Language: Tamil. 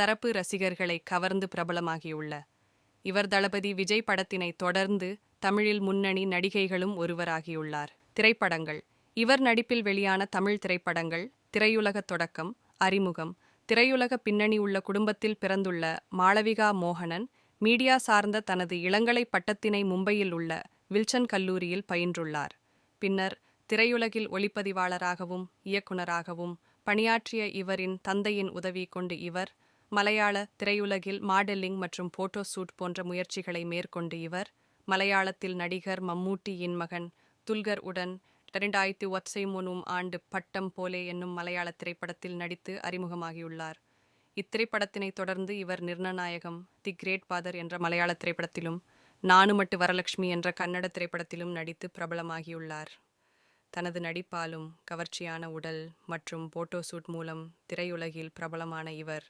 தரப்பு ரசிகர்களை கவர்ந்து பிரபலமாகியுள்ள இவர் தளபதி விஜய் படத்தினை தொடர்ந்து தமிழில் முன்னணி நடிகைகளும் ஒருவராகியுள்ளார். திரைப்படங்கள். இவர் நடிப்பில் வெளியான தமிழ் திரைப்படங்கள்: திரையுலக தொடக்கம், அறிமுகம். திரையுலக பின்னணி உள்ள குடும்பத்தில் பிறந்துள்ள மாளவிகா மோகனன் மீடியா சார்ந்த தனது இளங்கலை பட்டத்தினை மும்பையில் உள்ள வில்சன் கல்லூரியில் பயின்றுள்ளார். பின்னர் திரையுலகில் ஒளிப்பதிவாளராகவும் இயக்குனராகவும் பணியாற்றிய இவரின் தந்தையின் உதவி கொண்டு இவர் மலையாள திரையுலகில் மாடலிங் மற்றும் போட்டோ ஷூட் போன்ற முயற்சிகளை மேற்கொண்டு இவர் மலையாளத்தில் நடிகர் மம்மூட்டியின் மகன் துல்கர் உடன் 2013 ஆண்டு பட்டம் போலே என்னும் மலையாள திரைப்படத்தில் நடித்து அறிமுகமாகியுள்ளார். இத்திரைப்படத்தினை தொடர்ந்து இவர் நிர்ணநாயகம், தி கிரேட் ஃபாதர் என்ற மலையாள திரைப்படத்திலும், நானுமட்டு வரலட்சுமி என்ற கன்னட திரைப்படத்திலும் நடித்து பிரபலமாகியுள்ளார். தனது நடிப்பாலும் கவர்ச்சியான உடல் மற்றும் போட்டோ ஷூட் மூலம் திரையுலகில் பிரபலமான இவர்